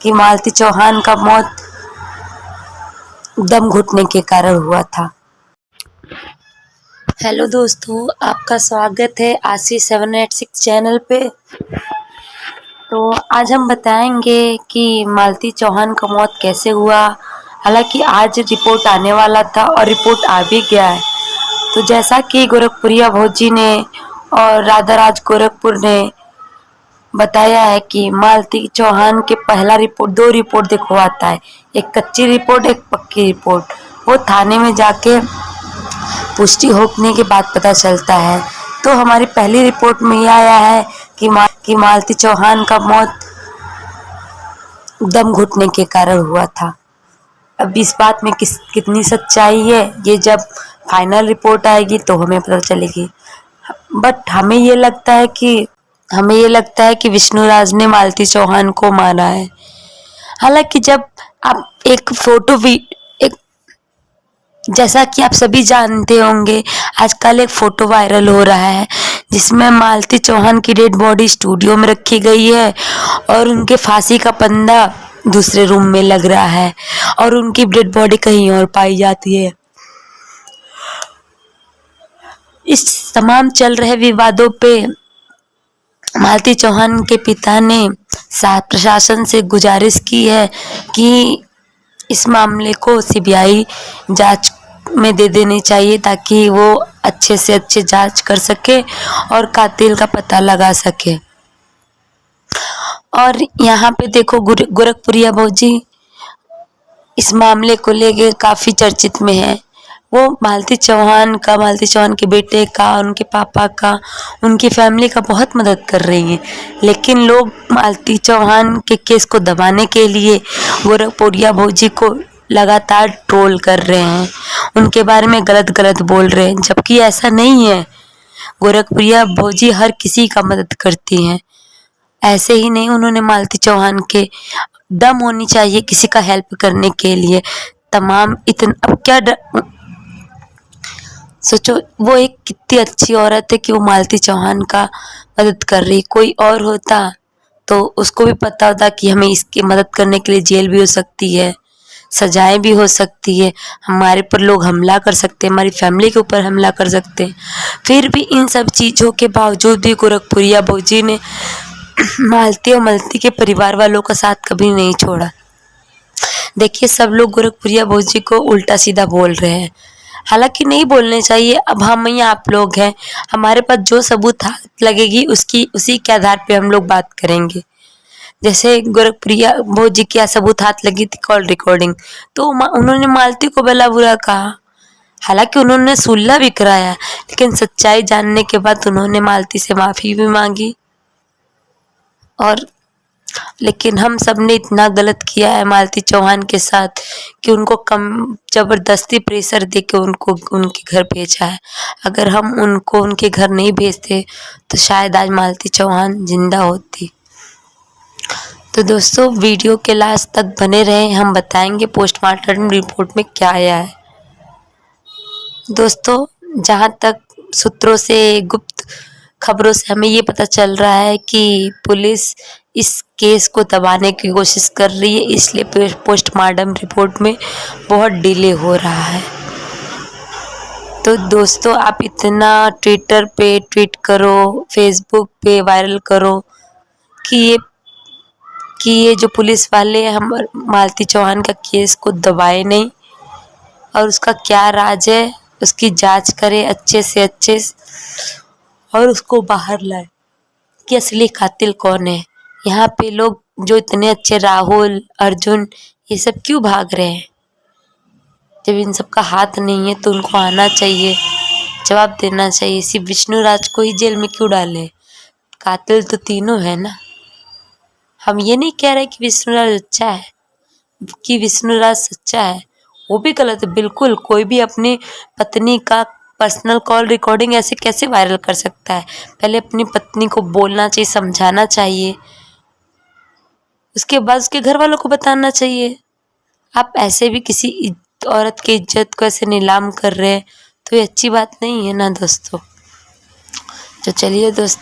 कि मालती चौहान का मौत दम घुटने के कारण हुआ था। हेलो दोस्तों, आपका स्वागत है आशीष 786 चैनल पे। तो आज हम बताएंगे कि मालती चौहान का मौत कैसे हुआ। हालांकि आज रिपोर्ट आने वाला था और रिपोर्ट आ भी गया है। तो जैसा कि गोरखपुरिया भौजी ने और राधा राज गोरखपुर ने बताया है कि मालती चौहान के पहला रिपोर्ट 2 रिपोर्ट दिखवाता है, एक कच्ची रिपोर्ट एक पक्की रिपोर्ट। वो थाने में जाके पुष्टि होने के बाद पता चलता है। तो हमारी पहली रिपोर्ट में यह आया है कि मालती चौहान का मौत दम घुटने के कारण हुआ था। अब इस बात में कितनी सच्चाई है, ये जब फाइनल रिपोर्ट आएगी तो हमें पता चलेगी। बट हमें ये लगता है कि विष्णुराज ने मालती चौहान को मारा है। हालांकि जब आप एक जैसा कि आप सभी जानते होंगे, आजकल एक फोटो वायरल हो रहा है जिसमें मालती चौहान की डेड बॉडी स्टूडियो में रखी गई है और उनके फांसी का फंदा दूसरे रूम में लग रहा है और उनकी डेड बॉडी कहीं और पाई जाती है। इस तमाम चल रहे विवादों पे मालती चौहान के पिता ने प्रशासन से गुजारिश की है कि इस मामले को सीबीआई जांच में दे देनी चाहिए ताकि वो अच्छे से अच्छे जांच कर सके और कातिल का पता लगा सके। और यहाँ पे देखो गोरखपुरिया भौजी इस मामले को लेके काफी चर्चित में है। वो मालती चौहान के बेटे का, उनके पापा का, उनकी फैमिली का बहुत मदद कर रही हैं। लेकिन लोग मालती चौहान के केस को दबाने के लिए गोरखपुरिया भौजी को लगातार ट्रोल कर रहे हैं, उनके बारे में गलत बोल रहे हैं, जबकि ऐसा नहीं है। गोरखपुरिया भौजी हर किसी का मदद करती हैं। ऐसे ही नहीं, उन्होंने मालती चौहान के दम होनी चाहिए किसी का हेल्प करने के लिए। तमाम इतना अब क्या सोचो, वो एक कितनी अच्छी औरत है कि वो मालती चौहान का मदद कर रही। कोई और होता तो उसको भी पता होता कि हमें इसकी मदद करने के लिए जेल भी हो सकती है, सजाएं भी हो सकती है, हमारे पर लोग हमला कर सकते हैं, हमारी फैमिली के ऊपर हमला कर सकते हैं। फिर भी इन सब चीज़ों के बावजूद भी गोरखपुरिया भौजी ने मालती और मालती के परिवार वालों का साथ कभी नहीं छोड़ा। देखिए, सब लोग गोरखपुरिया भौजी को उल्टा सीधा बोल रहे हैं, हालांकि नहीं बोलने चाहिए। अब हम या आप लोग हैं, हमारे पास जो सबूत लगेगी उसी के आधार पे हम लोग बात करेंगे। जैसे गोरखपुरिया भौजी की सबूत हाथ लगी थी कॉल रिकॉर्डिंग, तो उन्होंने मालती को भला बुरा कहा। हालांकि उन्होंने सुलह भी कराया, लेकिन सच्चाई जानने के बाद उन्होंने मालती से माफी भी मांगी। और लेकिन हम सब ने इतना गलत किया है मालती चौहान के साथ कि उनको कम जबरदस्ती प्रेशर दे के उनको उनके घर भेजा है। अगर हम उनको उनके घर नहीं भेजते तो शायद आज मालती चौहान जिंदा होती। तो दोस्तों, वीडियो के लास्ट तक बने रहें, हम बताएंगे पोस्टमार्टम रिपोर्ट में क्या आया है। दोस्तों, जहाँ तक सूत्रों से, गुप्त खबरों से हमें ये पता चल रहा है कि पुलिस इस केस को दबाने की कोशिश कर रही है, इसलिए पोस्टमार्टम रिपोर्ट में बहुत डिले हो रहा है। तो दोस्तों, आप इतना ट्विटर पे ट्वीट करो, फेसबुक पे वायरल करो कि ये जो पुलिस वाले हम मालती चौहान का केस को दबाए नहीं और उसका क्या राज है उसकी जांच करे अच्छे से अच्छे और उसको बाहर लाए कि असली कातिल कौन है। यहाँ पे लोग जो इतने अच्छे राहुल, अर्जुन, ये सब क्यों भाग रहे हैं? जब इन सब का हाथ नहीं है तो उनको आना चाहिए, जवाब देना चाहिए। सिर्फ विष्णुराज को ही जेल में क्यों डाले? कातिल तो तीनों है ना। हम ये नहीं कह रहे कि विष्णुराज सच्चा है, वो भी गलत है। बिल्कुल, कोई भी अपनी पत्नी का पर्सनल कॉल रिकॉर्डिंग ऐसे कैसे वायरल कर सकता है? पहले अपनी पत्नी को बोलना चाहिए, समझाना चाहिए, उसके बाद उसके घर वालों को बताना चाहिए। आप ऐसे भी किसी औरत की इज्जत को ऐसे नीलाम कर रहे हैं तो ये अच्छी बात नहीं है ना दोस्तों। तो चलिए दोस्तों।